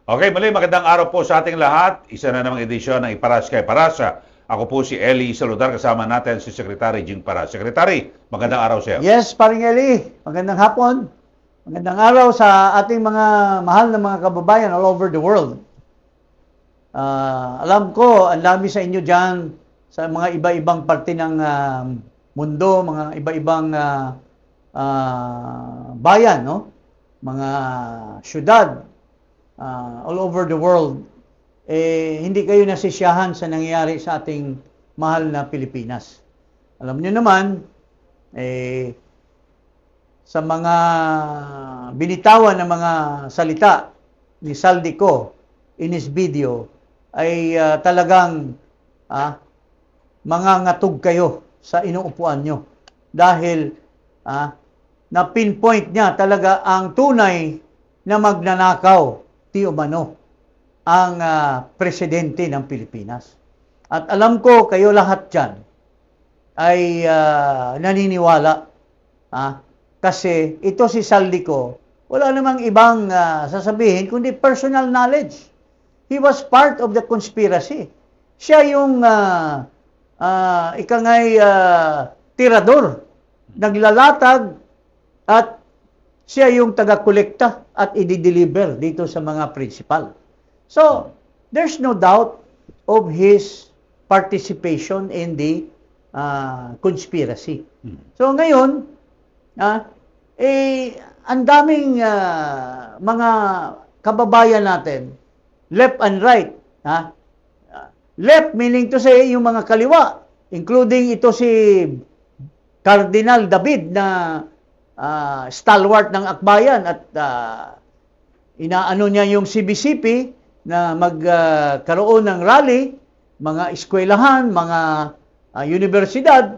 Okay, muli magandang araw po sa ating lahat. Isa na namang edisyon ng Iparas kay Parasa. Ako po si Eli Saludar, kasama natin si Secretary Jing Paras. Secretary, magandang araw sir. Yes, paring Eli. Magandang hapon. Magandang araw sa ating mga mahal na mga kababayan all over the world. Alam ko, ang dami sa inyo dyan sa mga iba-ibang parte ng mundo, mga iba-ibang bayan, no? Mga syudad, all over the world, hindi kayo nasisiyahan sa nangyayari sa ating mahal na Pilipinas. Alam niyo naman, sa mga binitawan ng mga salita ni Saldico in his video, ay talagang mangangatog kayo sa inuupuan nyo. Dahil na-pinpoint niya talaga ang tunay na magnanakaw di umano ang presidente ng Pilipinas. At alam ko kayo lahat dyan ay naniniwala. Kasi ito si Saldico, wala namang ibang sasabihin kundi personal knowledge. He was part of the conspiracy. Siya yung tirador, naglalatag, at siya yung taga-kolekta at i-deliver dito sa mga principal. So, there's no doubt of his participation in the conspiracy. So, ngayon, ang daming mga kababayan natin, left and right, left meaning to say yung mga kaliwa, including ito si Cardinal David na stalwart ng akbayan at inaano niya yung CBCP na magkaroon ng rally, mga eskwelahan, mga universidad,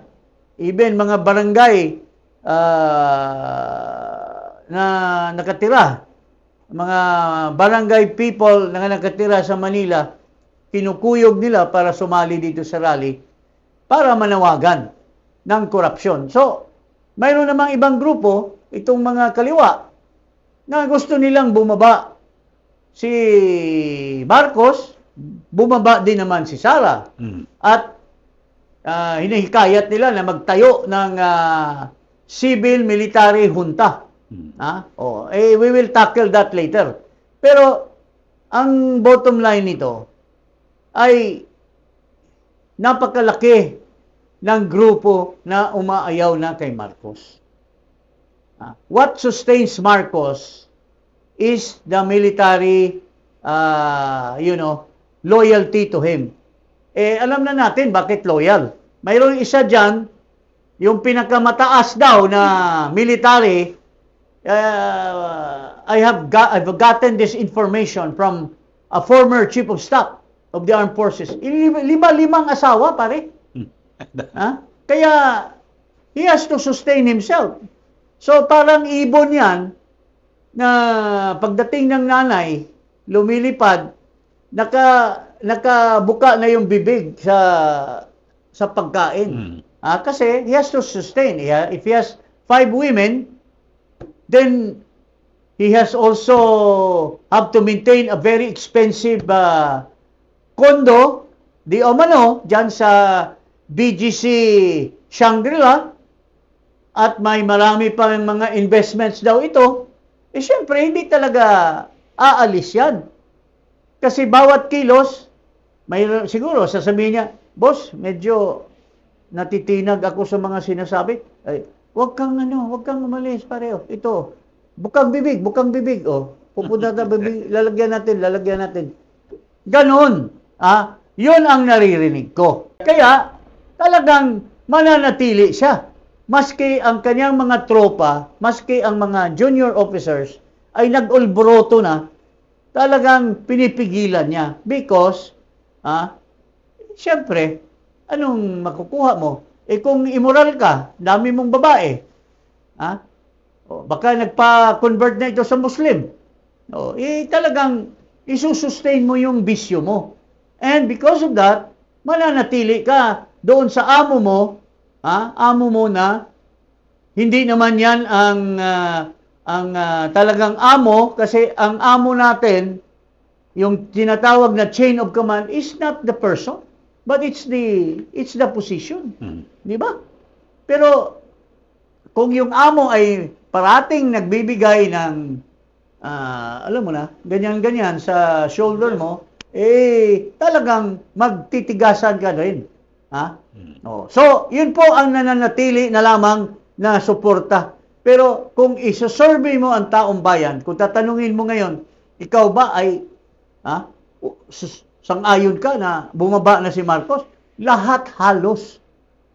even mga barangay na nakatira, mga barangay people na nakatira sa Manila, kinukuyog nila para sumali dito sa rally para manawagan ng korupsyon. So, mayroon namang ibang grupo, itong mga kaliwa, na gusto nilang bumaba si Marcos, bumaba din naman si Sara. At hinihikayat nila na magtayo ng civil-military junta. We will tackle that later. Pero, ang bottom line nito ay napakalaki ng grupo na umaayaw na kay Marcos. What sustains Marcos is the military, loyalty to him. Alam na natin bakit loyal. Mayroong isa dyan, yung pinakamataas daw na military, I've gotten this information from a former chief of staff of the armed forces. Limang asawa, pare. Kaya, he has to sustain himself. So, parang ibon yan, na pagdating ng nanay, lumilipad, nakabuka na yung bibig sa pagkain. Kasi, he has to sustain. If he has 5 women, then, he has also have to maintain a very expensive condo, di umano, dyan sa BGC Shangri-La, at may marami pa mga investments daw ito, syempre, hindi talaga aalis yan. Kasi bawat kilos, siguro sasabihin niya, boss, medyo natitinag ako sa mga sinasabi. Huwag kang umalis, pareho. Ito, bukang bibig. Pupunta na bibig, lalagyan natin. Ganon. Yun ang naririnig ko. Kaya, talagang mananatili siya. Maski ang kanyang mga tropa, maski ang mga junior officers ay nag-ulbroto na, talagang pinipigilan niya. Because, siyempre, anong makukuha mo? Kung immoral ka, dami mong babae, baka nagpa-convert na ito sa Muslim. Talagang isusustain mo yung bisyo mo. And because of that, mananatili ka doon sa amo mo na hindi naman yan ang talagang amo, kasi ang amo natin yung tinatawag na chain of command is not the person, but it's the position. Di ba? Pero kung yung amo ay parating nagbibigay ng alam mo na, ganyan-ganyan sa shoulder mo, talagang magtitigasan ka rin. Ha? Oh. So, yun po ang nananatili na lamang na suporta. Pero kung isa-survey mo ang taong bayan, kung tatanungin mo ngayon, ikaw ba ay sang-ayon ka na bumaba na si Marcos? Lahat halos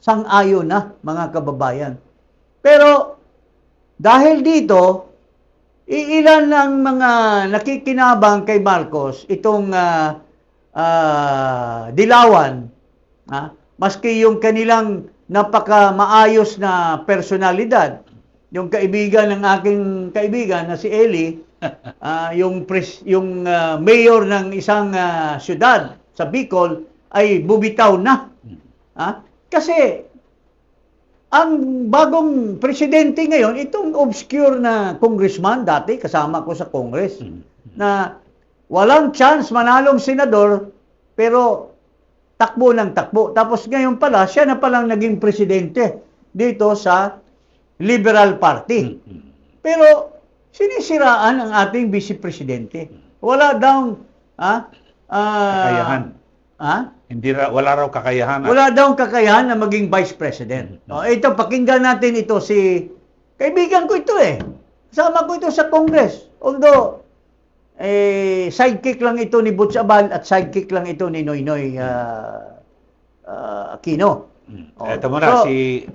sang-ayon na, mga kababayan. Pero dahil dito, iilan ng mga nakikinabang kay Marcos, itong dilawan, maski yung kanilang napaka-maayos na personalidad, yung kaibigan ng aking kaibigan na si Eli, yung mayor ng isang syudad sa Bicol ay bubitaw na. Kasi ang bagong presidente ngayon, itong obscure na congressman dati, kasama ko sa Congress, na walang chance manalong senador, pero takbo ng takbo. Tapos ngayon pala, siya na palang naging presidente dito sa Liberal Party. Pero sinisiraan ang ating vice-presidente. Wala daw kakayahan. Wala raw kakayahan. Wala daw kakayahan na maging vice president. Ito, pakinggan natin ito. Kaibigan ko ito Kasama ko ito sa Congress. Although, sidekick lang ito ni Butch Abal at sidekick lang ito ni Noynoy Aquino. Ito muna, si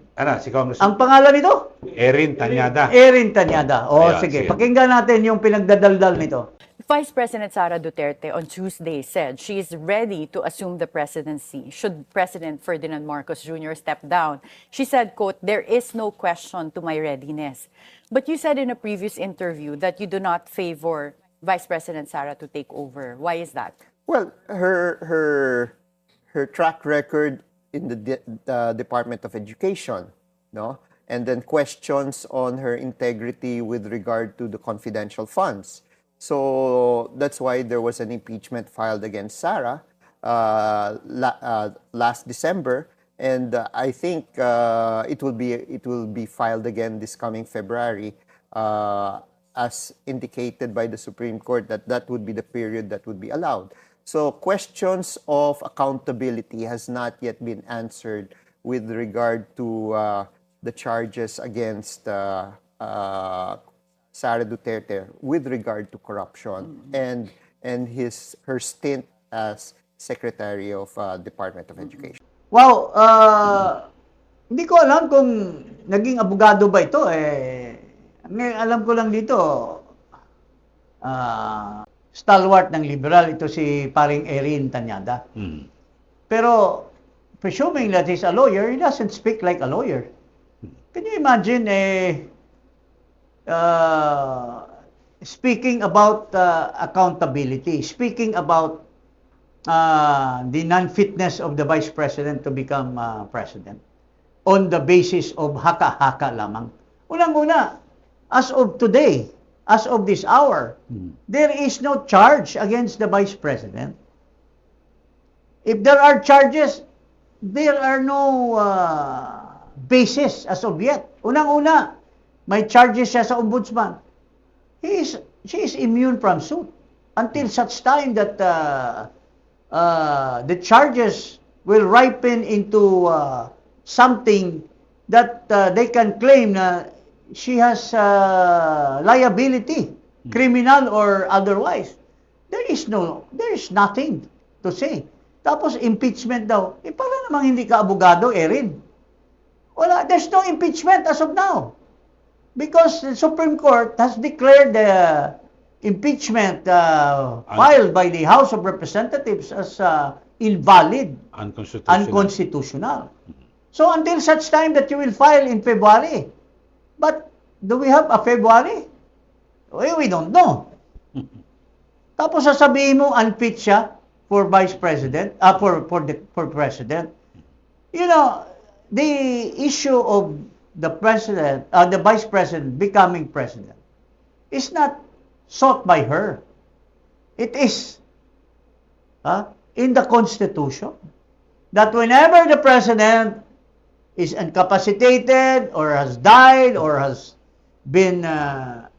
Congressman. Ang pangalan nito? Erin Tanyada. Erin Tanyada. Sige. Sige. Pakinggan natin yung pinagdadaldal nito. Vice President Sara Duterte on Tuesday said she is ready to assume the presidency should President Ferdinand Marcos Jr. step down. She said, quote, "There is no question to my readiness." But you said in a previous interview that you do not favor Vice President Sara to take over. Why is that? Well, her track record in the Department of Education, no? And then questions on her integrity with regard to the confidential funds. So that's why there was an impeachment filed against Sara last December, and I think it will be filed again this coming February, as indicated by the Supreme Court that would be the period that would be allowed. So questions of accountability has not yet been answered with regard to the charges against Sara Duterte with regard to corruption and her stint as Secretary of Department of Education. Wow, hindi ko alam kung naging abogado ba ito alam ko lang dito stalwart ng liberal ito si paring Erin Tanyada. Pero presuming that he's a lawyer, he doesn't speak like a lawyer. Can you imagine speaking about accountability, speaking about the non-fitness of the Vice President to become President on the basis of haka-haka lamang. Unang-una, as of today, as of this hour, there is no charge against the Vice President. If there are charges, there are no basis as of yet. Unang-una, may charges siya sa ombudsman. She is immune from suit until such time that the charges will ripen into something that they can claim na she has liability, criminal or otherwise. There is nothing to say. Tapos impeachment daw. Para namang hindi ka abogado, Erin. There's no impeachment as of now. Because the Supreme Court has declared the impeachment filed by the House of Representatives as invalid, unconstitutional. So until such time that you will file in February. But do we have a February? We don't know. Tapos sasabihin mo unfit siya for Vice President, for President. You know, the issue of the Vice President becoming President is not sought by her. It is in the Constitution that whenever the president is incapacitated or has died or has been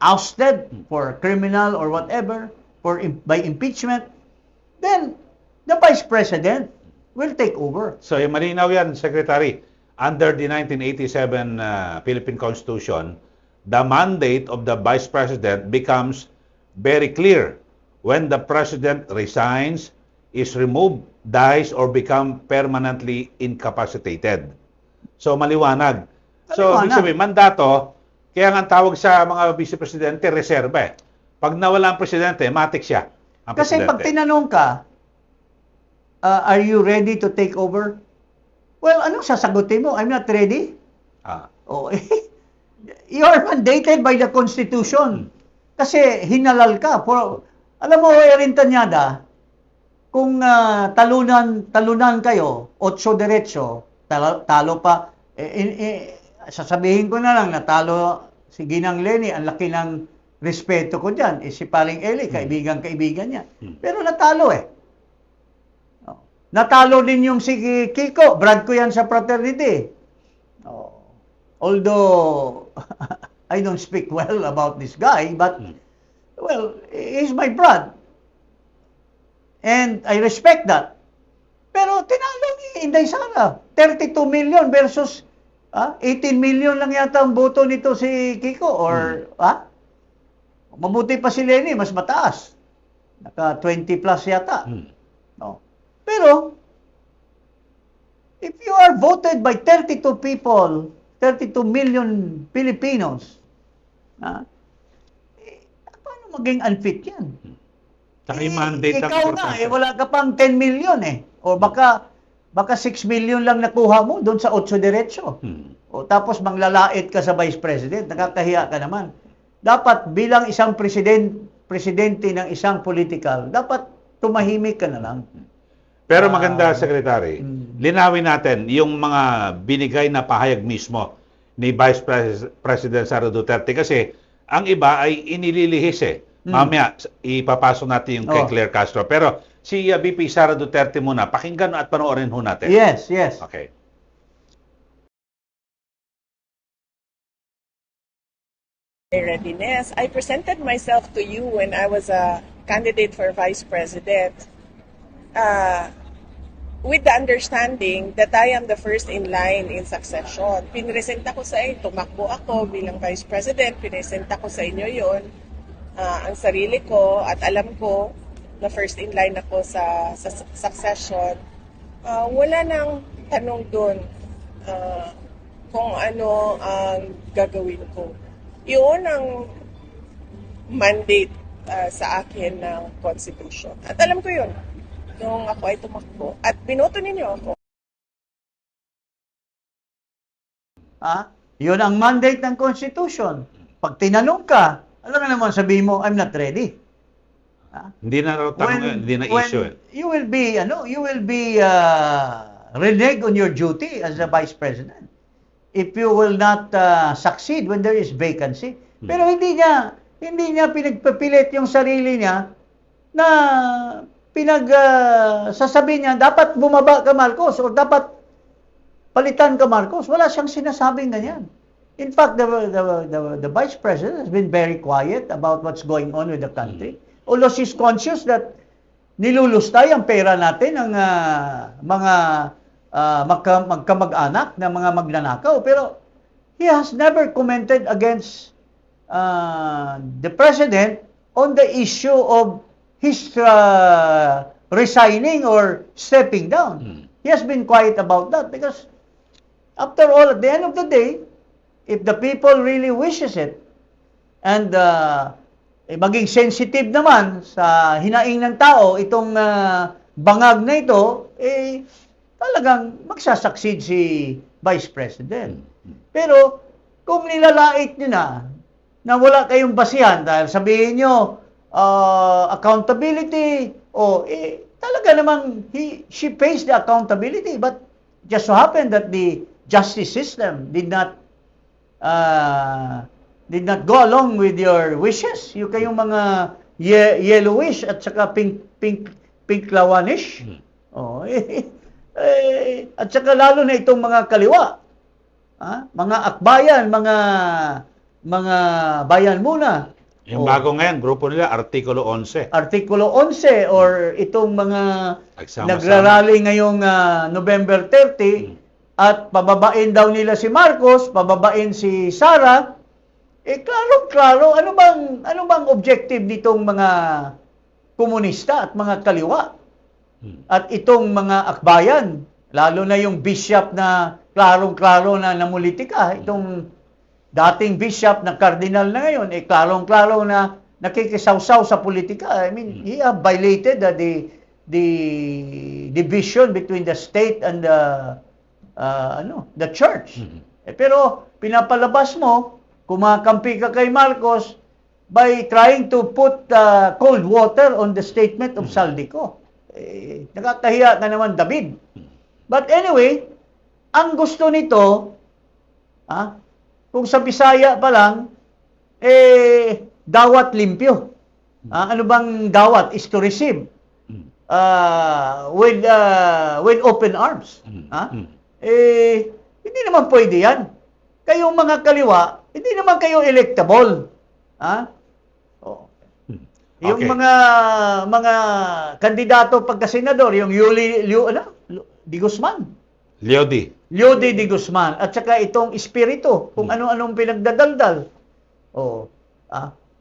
ousted for criminal or whatever by impeachment, then the vice president will take over. So, yung malinaw yan, Secretary. Under the 1987 Philippine Constitution, the mandate of the Vice President becomes very clear when the President resigns, is removed, dies, or become permanently incapacitated. So, maliwanag. So, ibig sabihin, mandato, kaya nga ang tawag sa mga Vice Presidente, reserva eh. Pag nawala ang Presidente, matik siya. Ang Kasi Presidente. pag tinanong ka, are you ready to take over? Well, anong sasagutin mo? I'm not ready. Oh, you are mandated by the Constitution. Kasi hinalal ka. Alam mo, Erin Tanyada, kung talunan kayo, 8 diretso, talo pa, sasabihin ko na lang, natalo si Ginang Lenny, ang laki ng respeto ko dyan. Si Paring Eli, kaibigan niya. Pero natalo eh. Natalo din yung si Kiko. Brad ko yan sa fraternity. Although, I don't speak well about this guy, but, well, he's my brad. And I respect that. Pero tinalo ni Inday Sara. 32 million versus 18 million lang yata ang boto nito si Kiko. Or, mabuti pa si Lenny, mas mataas. Naka 20 plus yata. No. Pero, if you are voted by 32 people, 32 million Filipinos, paano maging unfit yan? Saka yung mandate ang Ikaw na, importante. wala ka pang 10 million eh. O baka 6 million lang nakuha mo doon sa 8 diretso. O tapos manglalait ka sa Vice President, nakakahiya ka naman. Dapat bilang isang presidente ng isang political, dapat tumahimik ka na lang. Pero maganda, Secretary, linawin natin yung mga binigay na pahayag mismo ni Vice President Sara Duterte kasi ang iba ay inililihis eh. Mamaya, ipapasok natin yung kay Claire Castro. Pero si VP Sara Duterte muna, pakinggan at panoorin ho natin. Yes. Okay. Readiness. I presented myself to you when I was a candidate for Vice President. With the understanding that I am the first in line in succession. Pinresenta ko sa inyo, tumakbo ako bilang Vice President, pinresenta ko sa inyo yon ang sarili ko at alam ko na first in line ako sa succession. Wala nang tanong doon kung ano ang gagawin ko. Yun ang mandate sa akin ng Constitution. At alam ko yun. Nung ako ay tumakbo at binoto ninyo ako. Yun ang mandate ng Constitution. Pag tinanong ka, alam nga naman sabihin mo, I'm not ready. Hindi na raw tanong, hindi na issue eh. You will be reneged on your duty as a Vice President if you will not succeed when there is vacancy. Pero hindi niya pinagpapilit yung sarili niya na sasabihin niya, dapat bumaba ka Marcos o dapat palitan ka Marcos. Wala siyang sinasabing ganyan. In fact, the Vice President has been very quiet about what's going on with the country. Although she's conscious that nilulustay ang pera natin ng mga magkamag-anak na mga magnanakaw. Pero he has never commented against the President on the issue of his resigning or stepping down. He has been quiet about that because after all, at the end of the day, if the people really wishes it and maging sensitive naman sa hinaing ng tao itong bangag na ito, talagang magsasucceed si Vice President. Pero kung nilalait nyo na wala kayong basihan dahil sabihin nyo, accountability, talaga namang she pays the accountability, but just so happened that the justice system did not go along with your wishes. Yung kayong mga yellowish at saka pink pinklawanish. Oh, at saka lalo na itong mga kaliwa. Mga akbayan, mga bayan muna. Yung bago ngayon, grupo nila, Artikulo 11. Artikulo 11 or itong mga Nagsama-sama. nagrarally ngayong November 30 at pababain daw nila si Marcos, pababain si Sara. Klaro-klaro, ano bang objective nitong mga komunista at mga kaliwa? At itong mga akbayan, lalo na yung bishop na klarong-klaro na namulitika, itong dating bishop na cardinal na ngayon, klarong-klaro na nakikisawsaw sa politika. I mean, he have violated the division between the state and the church. Pero pinapalabas mo, kumakampi ka kay Marcos by trying to put cold water on the statement of Saldico. Nakakahiya ka naman, David. But anyway, ang gusto nito, kung sa Bisaya pa lang, dawat limpyo. Ano bang dawat? Is to receive with open arms. Hindi naman pwede yan. Kayong mga kaliwa, hindi naman kayo electable. Yung Okay. mga kandidato pagka senador, yung Di Guzman. Leody Di Guzman at saka itong Espiritu, kung ano-anong pinagdadaldal.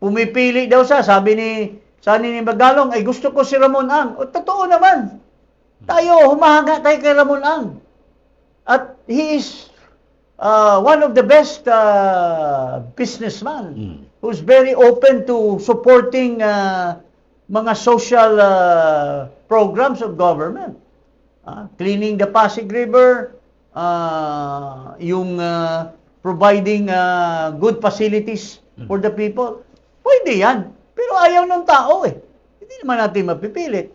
Pumipili daw sabi ni Magalong, ay gusto ko si Ramon Ang. Totoo naman. Tayo, humahanga tayo kay Ramon Ang. At he is one of the best businessman who's very open to supporting mga social programs of government. Cleaning the Pasig River, yung providing good facilities for the people. Pwede yan. Pero ayaw ng tao Hindi naman natin mapipilit.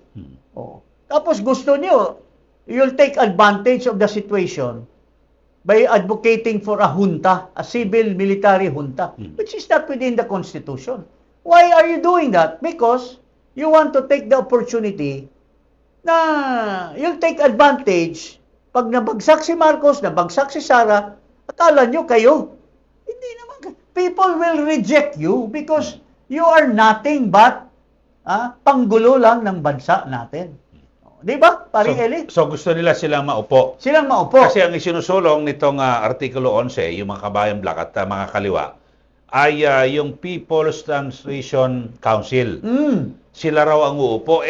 Tapos gusto niyo, you'll take advantage of the situation by advocating for a junta, a civil-military junta, which is not within the Constitution. Why are you doing that? Because you want to take the opportunity na you'll take advantage pag nabagsak si Marcos, nabagsak si Sara, akala nyo kayo. Hindi naman. People will reject you because you are nothing but panggulo lang ng bansa natin. Di ba, paring Eli? So gusto nila silang maupo. Silang maupo. Kasi ang isinusulong nitong Artikulo 11, yung mga kabayan black at mga kaliwa, ay yung People's Transition Council. Sila raw ang uupo.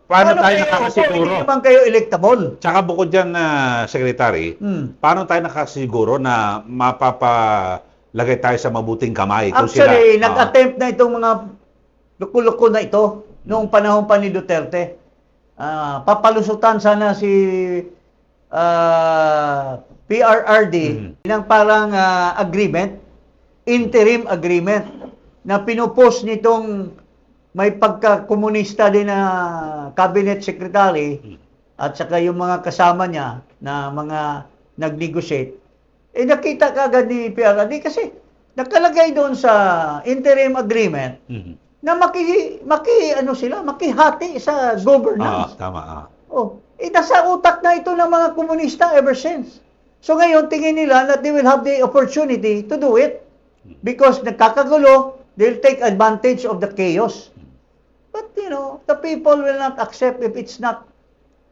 Paano tayo nakakasiguro? Hindi naman kayo electable. Tsaka bukod dyan, Secretary, paano tayo nakasiguro na mapapalagay tayo sa mabuting kamay? Kung Actually, sila, nag-attempt na itong mga luko-luko na ito noong panahon pa ni Duterte. Papalusutan sana si PRRD ng parang agreement, interim agreement, na pinupost nitong may pagka-komunista din na cabinet secretary at saka yung mga kasama niya na mga nag-negotiate. Nakita kagad ni PRRD kasi nakalagay doon sa interim agreement na makihati sa governance. Tama. Nasa utak na ito ng mga komunista ever since. So ngayon, tingin nila that they will have the opportunity to do it because nagkakagulo, they'll take advantage of the chaos. But, the people will not accept if it's not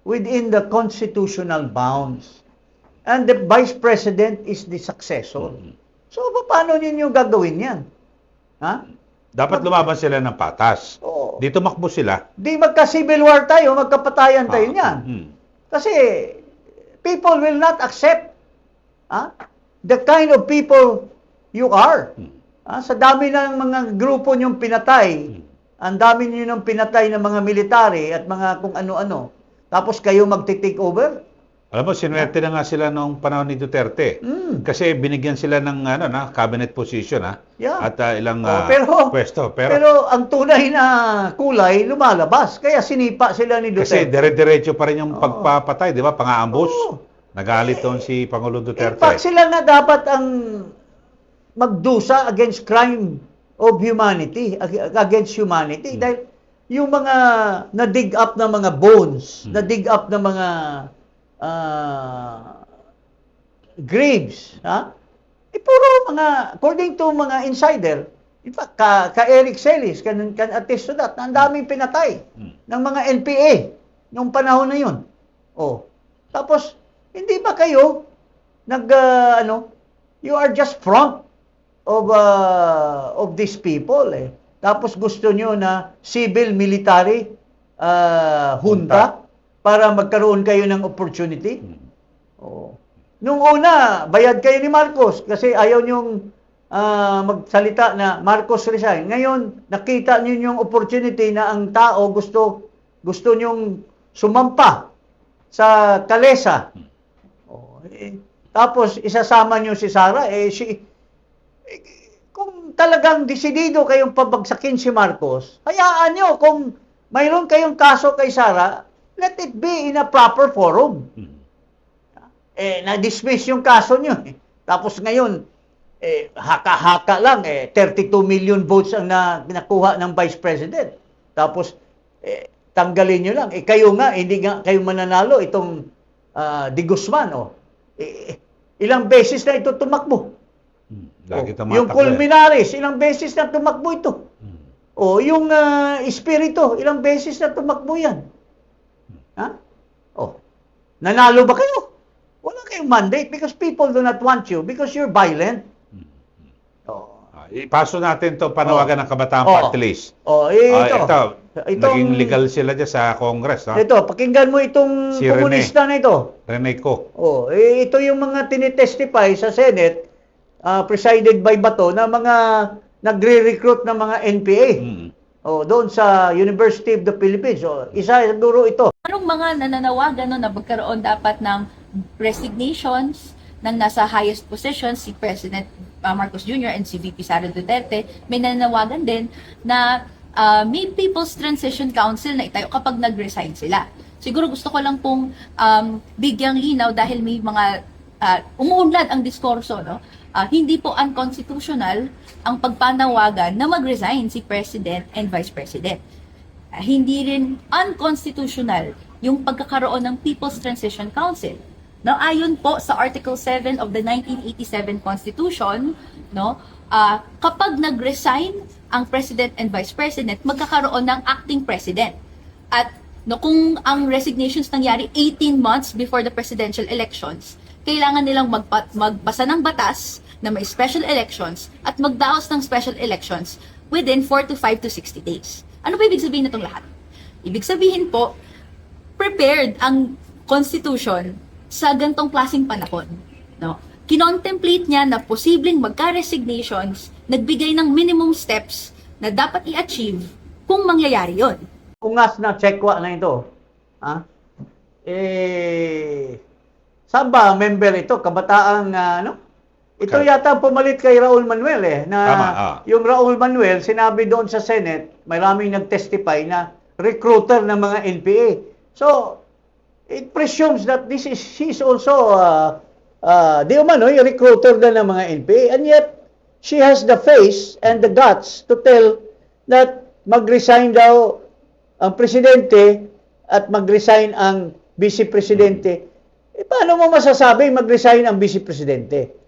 within the constitutional bounds. And the vice president is the successor. So, paano ninyo gagawin yan? Dapat lumaban sila ng patas. Oo. Dito makbo sila. Di magka-civil war tayo, magkapatayan tayo niyan. Kasi people will not accept the kind of people you are. Sa dami ng mga grupo niyong pinatay, ang dami niyong pinatay ng mga military at mga kung ano-ano. Tapos kayo magti-take over? Alam mo, sinuwerte na nga sila noong panahon ni Duterte. Kasi binigyan sila ng cabinet position Yeah. at ilang pwesto. Pero ang tunay na kulay lumalabas. Kaya sinipa sila ni Kasi Duterte. dire-diretso pa rin yung pagpapatay, di ba? Pang-aambus. Oo. Nagalit doon si Pangulong In Duterte. fact, sila na dapat ang magdusa against crime of humanity, against humanity. Dahil yung mga na-dig up na mga bones, na-dig up na mga graves, ha? Puro mga, according to mga insider, in fact, ka Eric Celis can attest to that, na ang daming pinatay ng mga NPA nung panahon na yun. Oh. Tapos, hindi ba kayo you are just front of these people, eh. Tapos gusto nyo na civil military junta para magkaroon kayo ng opportunity. Oh. Nung una, bayad kayo ni Marcos kasi ayaw nyong magsalita na Marcos resign. Ngayon, nakita niyo yung opportunity na ang tao gusto nyong sumampa sa kalesa. Oh, tapos isasama niyo si Sara, kung talagang desidido kayong pabagsakin si Marcos, hayaan niyo kung mayroon kayong kaso kay Sara, let it be in a proper forum. Na-dismiss yung kaso nyo. Tapos ngayon, haka-haka lang, 32 million votes ang nakuha ng Vice President. Tapos, tanggalin nyo lang. Kayo nga, hindi nga kayo mananalo itong Di Guzman. Ilang beses na ito tumakbo. Lagi Yung Culminares, ilang beses na tumakbo ito. Yung Espiritu, ilang beses na tumakbo yan. Ha? Nanalo ba kayo? Wala kayong mandate because people do not want you because you're violent. Ipaso natin to panawagan ng Kabataan Party List. Itong, naging legal sila dyan sa Congress. Ha? Ito, pakinggan mo itong Si komunista na ito. Rene Co. Ito yung mga tinitestify sa Senate, presided by Bato, na mga nagre-recruit ng mga NPA. Doon sa University of the Philippines. Isa siguro ito. Anong mga nananawagan na magkaroon dapat ng resignations ng nasa highest position, si President Marcos Jr. and si VP Sara Duterte, may nananawagan din na may People's Transition Council na itayo kapag nag-resign sila. Siguro gusto ko lang pong bigyang linaw dahil may mga umuunlad ang diskurso, no? Hindi po unconstitutional ang pagpanawagan na mag-resign si President and Vice President. Hindi rin unconstitutional yung pagkakaroon ng People's Transition Council. Now, ayon po sa Article 7 of the 1987 Constitution, no, kapag nag-resign ang President and Vice President, magkakaroon ng acting President. At kung ang resignations nangyari 18 months before the presidential elections, kailangan nilang magbasa ng batas na may special elections at magdaos ng special elections within 4 to 5 to 60 days. Ano ba ibig sabihin nitong lahat? Ibig sabihin po, prepared ang Constitution sa gantong klaseng panahon. No? Kinontemplate niya na posibleng magka-resignations, nagbigay ng minimum steps na dapat i-achieve kung mangyayari yon. Ungas na tsekwa na ito. Saan ba member ito? Kabataang Ito yata pumalit kay Raul Manuel yung Raul Manuel, sinabi doon sa Senate, maraming nag-testify na recruiter ng mga NPA. So, it presumes that she's also yung recruiter na ng mga NPA, and yet she has the face and the guts to tell that mag-resign daw ang presidente at mag-resign ang vice-presidente. Paano mo masasabi mag-resign ang vice-presidente?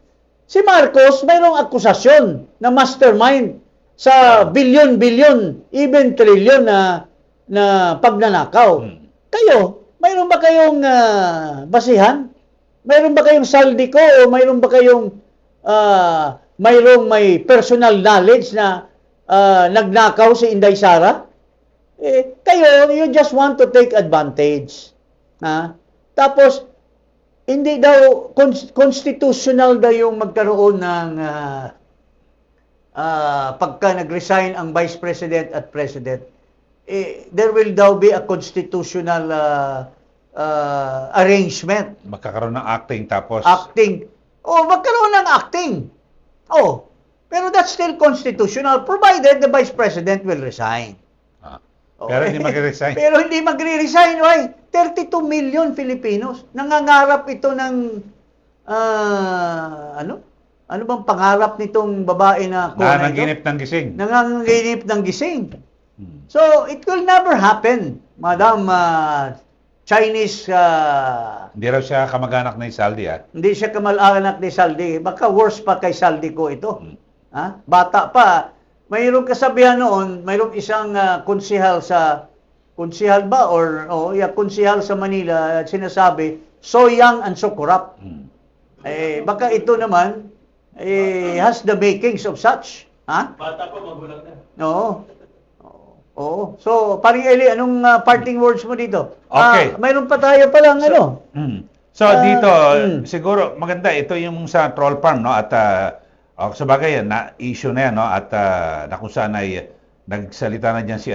Si Marcos, mayroong akusasyon na mastermind sa bilyon-bilyon, even trilyon na pagnanakaw. Kayo, mayroon ba kayong basihan? Mayroon ba kayong saldiko o mayroon ba kayong mayroong may personal knowledge na nagnakaw si Inday Sara? Kayo, you just want to take advantage. Tapos, hindi daw constitutional daw yung magkaroon ng pagka nag-resign ang Vice President at President. There will daw be a constitutional arrangement. Magkakaroon ng acting tapos... Acting. Magkaroon ng acting. Pero that's still constitutional provided the Vice President will resign. Pero hindi mag-resign. Pero hindi magre-resign. 32 million Filipinos. Nangangarap ito ng ano bang pangarap nitong babae na Nanganginip ng gising. Nanganginip ng gising. So, it will never happen, Madam Chinese, Hindi raw siya kamag-anak ni Saldi, ah. hindi siya kamag-anak ni Saldi. Baka worse pa kay Saldi ko ito. Ha? Bata pa. Mayroong kasabihan noon, mayroong isang konsihal konsihal sa Manila, sinasabi, so young and so corrupt. Baka ito naman, has the makings of such. Ha? Bata pa, magulang na. Oo. Oo. So, paring Eli, anong parting words mo dito? Okay. Mayroon pa tayo palang ano. So dito siguro maganda ito yung sa troll farm, no, at sa bagay na issue na yan, no, at na kung saan ay nagsalita na diyan si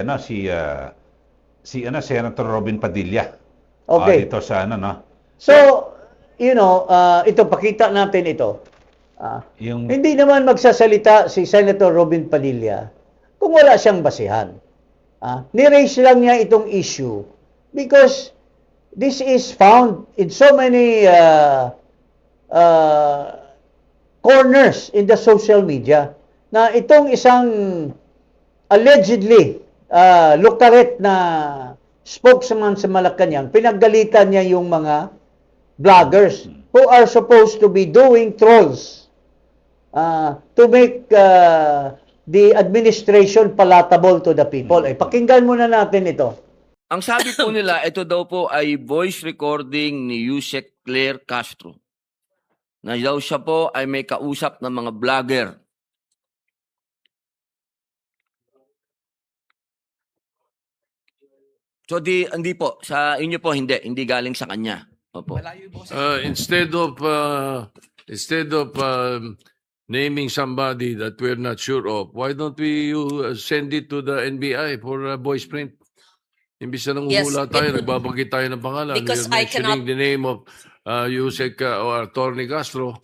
Senator Robin Padilla. Okay. Dito sa ano, no. So, ito pakita natin ito. Yung Hindi naman magsasalita si Senator Robin Padilla kung wala siyang basihan. Ni-raise lang niya itong issue because this is found in so many corners in the social media na itong isang allegedly lukaret na spokesman sa Malacanang, pinaggalitan niya yung mga vloggers who are supposed to be doing trolls to make the administration palatable to the people. Pakinggan muna natin ito. Ang sabi po nila, ito daw po ay voice recording ni Yusek Claire Castro. Na daw siya po ay may kausap ng mga vlogger. So hindi po, sa inyo po hindi galing sa kanya. Opo. Instead of naming somebody that we're not sure of, why don't we send it to the NBI for voice print? Imbis na nanguhula tayo, nagbabanggit tayo ng pangalan. Because We're I mentioning cannot- the name of Yusek or Attorney Castro.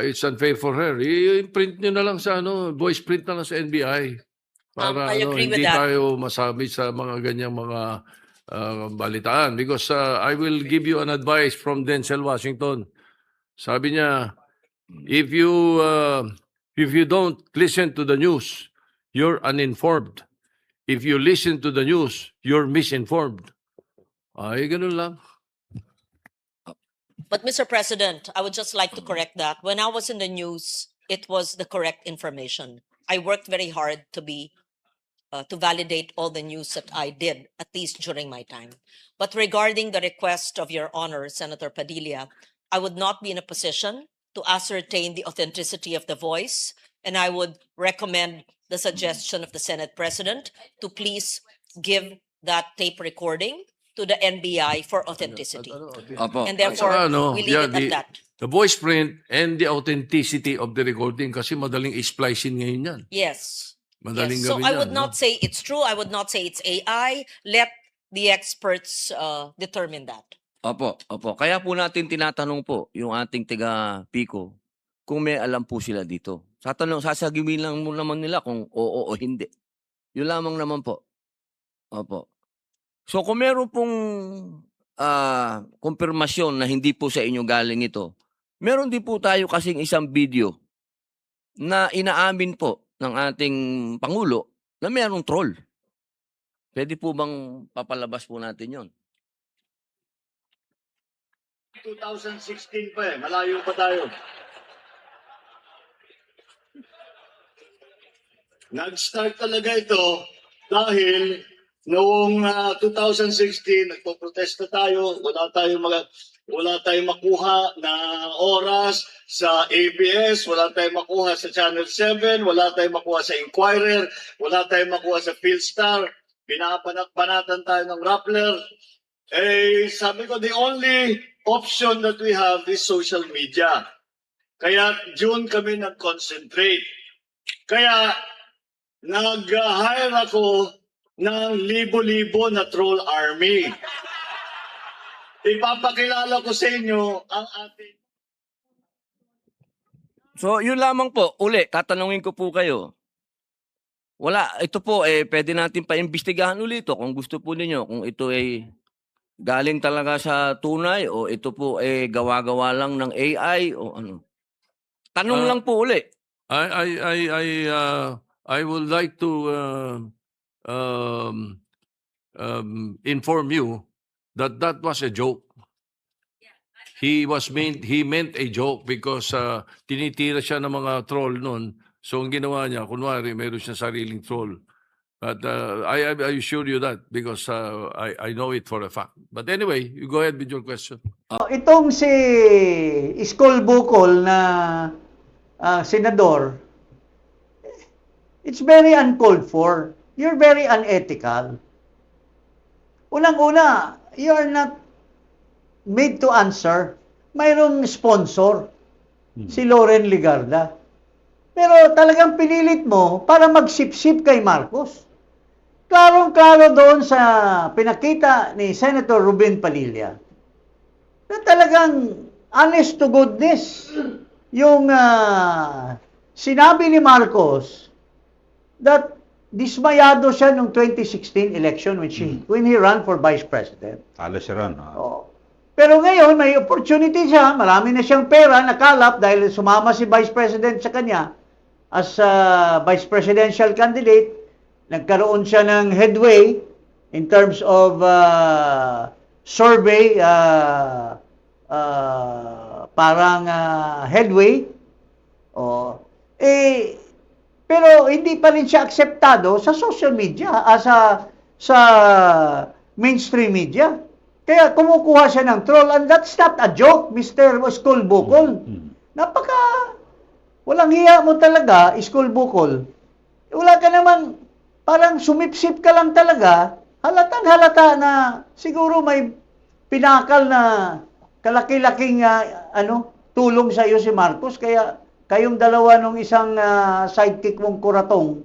It's unfair for her. I-print nyo na lang sa voice print na lang sa NBI. Para I agree with hindi that. tayo masabi sa mga ganyang mga balitaan. Because I will give you an advice from Denzel Washington. Sabi niya, if you don't listen to the news, you're uninformed. If you listen to the news, you're misinformed. Ay, ganun lang. But Mr. President, I would just like to correct that. When I was in the news, it was the correct information. I worked very hard to validate all the news that I did, at least during my time. But regarding the request of Your Honor, Senator Padilla, I would not be in a position to ascertain the authenticity of the voice, and I would recommend the suggestion of the Senate President to please give that tape recording to the NBI for authenticity. Opo. And therefore, we leave it at that. The voice print and the authenticity of the recording kasi madaling i-splicing ngayon yan. Yes. Madaling Yes. So gawin I yan, would not say it's true. I would not say it's AI. Let the experts determine that. Opo. Kaya po natin tinatanong po yung ating tiga Pico kung may alam po sila dito. Sasagimin lang mo naman nila kung oo o hindi. Yun lamang naman po. Opo. So kung meron pong kumpirmasyon na hindi po sa inyo galing ito, meron din po tayo kasing isang video na inaamin po ng ating Pangulo na merong troll. Pwede po bang papalabas po natin yon? 2016 pa malayo pa tayo. Nag-start talaga ito dahil noong 2016 nagpo-protesta tayo, wala tayong makuha na oras sa ABS, wala tayong makuha sa Channel 7, wala tayong makuha sa Inquirer, wala tayong makuha sa Philstar, binabanat-banatan tayo ng Rappler. Sabi ko, the only option that we have is social media. Kaya June kami nag-concentrate. Kaya nag-hire ako ng libo-libo na troll army. Ipapakilala ko sa inyo ang ating... So yun lamang po. Uli, tatanungin ko po kayo. Ito po pwede natin pa-imbestigahan ulit ito kung gusto po ninyo. Kung ito ay galing talaga sa tunay o ito po gawa-gawa lang ng AI o ano. Tanong lang po uli. I would like to inform you that that was a joke. He meant a joke because tinitira siya ng mga troll noon. So ang ginawa niya, kunwari, mayroon siya sariling troll. But I assure you that because I know it for a fact. But anyway, you go ahead with your question. Itong si Iskol Bukol na senador, it's very uncalled for. You're very unethical. Unang-una, you are not made to answer. Mayroong sponsor, si Loren Legarda. Pero talagang pinilit mo para magsipsip kay Marcos. Klarong-klaro doon sa pinakita ni Senator Ruben Padilla na talagang honest to goodness yung sinabi ni Marcos that dismayado siya nung 2016 election when he ran for vice president. Talo siya ron. Oh. Pero ngayon, may opportunity siya, marami na siyang pera, nakalap dahil sumama si vice president sa kanya as vice presidential candidate. Nagkaroon siya ng headway in terms of survey, parang headway. Oh. Pero hindi pa rin siya akseptado sa social media, sa mainstream media. Kaya kumukuha siya ng troll, and that's not a joke, Mr. Iskol Bukol. Walang hiya mo talaga, Iskol Bukol. Wala ka naman, parang sumipsip ka lang talaga, halatang-halata na siguro may pinakal na kalaki-laking tulong sa iyo si Marcos, kaya kayong dalawa nung isang sidekick mong kuratong,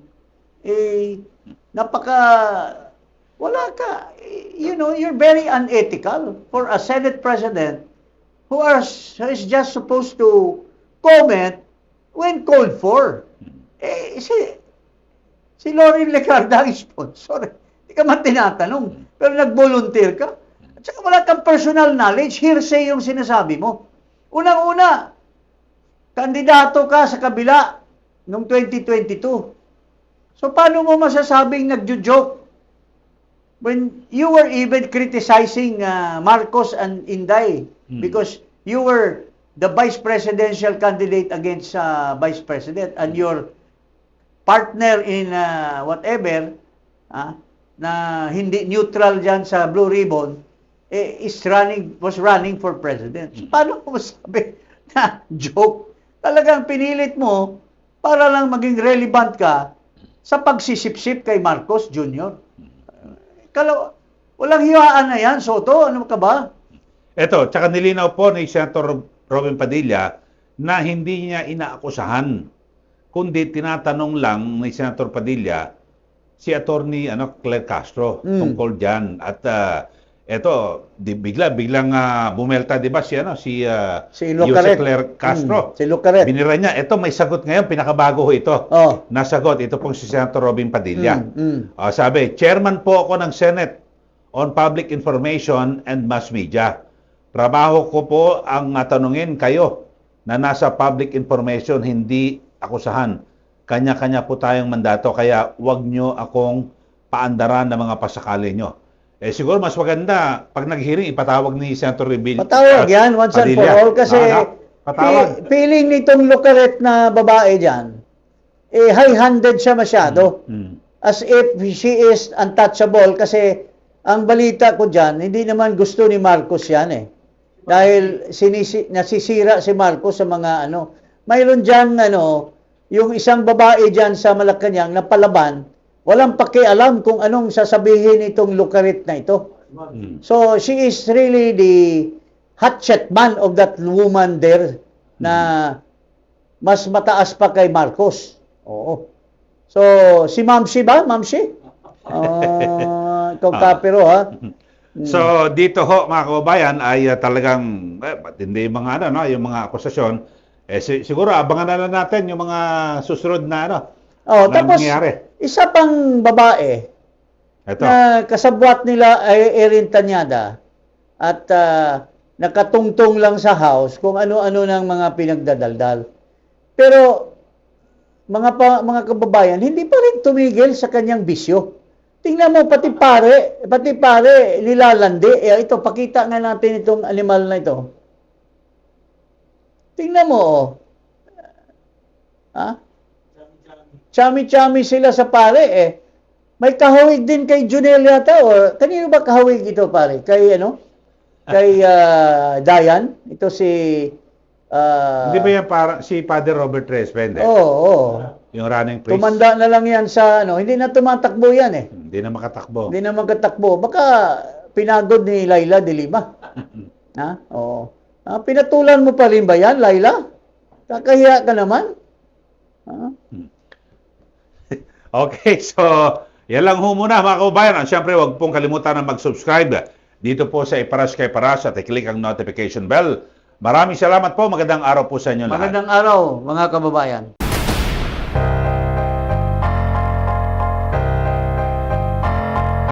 wala ka, you're very unethical for a Senate President who is just supposed to comment when called for. Si Loren Legarda ang sponsor. Hindi ka man tinatanong, pero nag-volunteer ka. At saka wala kang personal knowledge, hearsay yung sinasabi mo. Unang-una, kandidato ka sa kabila noong 2022. So paano mo masasabing nagjo-joke when you were even criticizing Marcos and Inday because you were the vice presidential candidate against vice president, and your partner in whatever na hindi neutral dyan sa Blue Ribbon was running for president. So, paano mo masabi na joke? Talagang pinilit mo para lang maging relevant ka sa pagsisipsip kay Marcos Jr. Walang hiyaan na yan, Soto. Ano ka ba? Ito, tsaka nilinaw po ni Senator Robin Padilla na hindi niya inaakusahan, kundi tinatanong lang ni Senator Padilla si Attorney Claire Castro tungkol diyan. At biglang bumelta, 'di ba, si Jose Claire Castro. Si Lucaret. Binira niya, ito may sagot ngayon, pinakabago ho ito. Nasagot ito pong si Senator Robin Padilla. Sabi, Chairman po ako ng Senate on Public Information and Mass Media. Trabaho ko po ang tanungin kayo na nasa public information, hindi akusahan. Kanya-kanya po tayong mandato, kaya wag nyo akong paandaran ng mga pasakali nyo. Siguro mas maganda, pag nag-hearing, ipatawag ni Senator Rebil. Patawag yan, once and for all, kasi feeling nitong Lucaret na babae dyan, high-handed siya masyado. As if she is untouchable, kasi ang balita ko dyan, hindi naman gusto ni Marcos yan Dahil nasisira si Marcos sa mga mayroon dyan yung isang babae dyan sa Malacanang na palaban, walang pakialam kung anong sasabihin itong Lucaret na ito. So she is really the hatchet man of that woman there na mas mataas pa kay Marcos. Oo. So si Mamsi ba? Mamsi? Ikaw kapero ha? So dito ho mga kababayan ay talagang hindi yung mga yung mga akusasyon. Siguro abangan na lang natin yung mga susunod na na tapos mangyayari. Isa pang babae na kasabwat nila ay Erin Tanyada at nakatungtong lang sa house kung ano-ano ng mga pinagdadaldal. Pero mga kababayan, hindi pa rin tumigil sa kanyang bisyo. Tingnan mo, pati pare, nilalandi. Ito, pakita nga natin itong animal na ito. Tingnan mo, oh. Ha? Chami-chami sila sa pare, eh. May kahawig din kay Junel yata, or kanino ba kahawig ito, pare? Kay, Kay Dayan? Ito si... Hindi ba yan parang si Father Robert Reyes Pende? Oo. Yung running priest? Tumanda na lang yan sa, hindi na tumatakbo yan, eh. Hindi na makatakbo. Hindi na magkatakbo. Baka pinagod ni Laila de Lima. Ha? Oo. Pinatulan mo pa rin ba yan, Laila? Kakahiya ka naman? Ha? Okay, so yan lang ho muna mga kababayan. At syempre, huwag pong kalimutan na mag-subscribe dito po sa Iparas kay Paras at i-click ang notification bell. Maraming salamat po. Magandang araw po sa inyo lahat. Magandang araw, mga kababayan.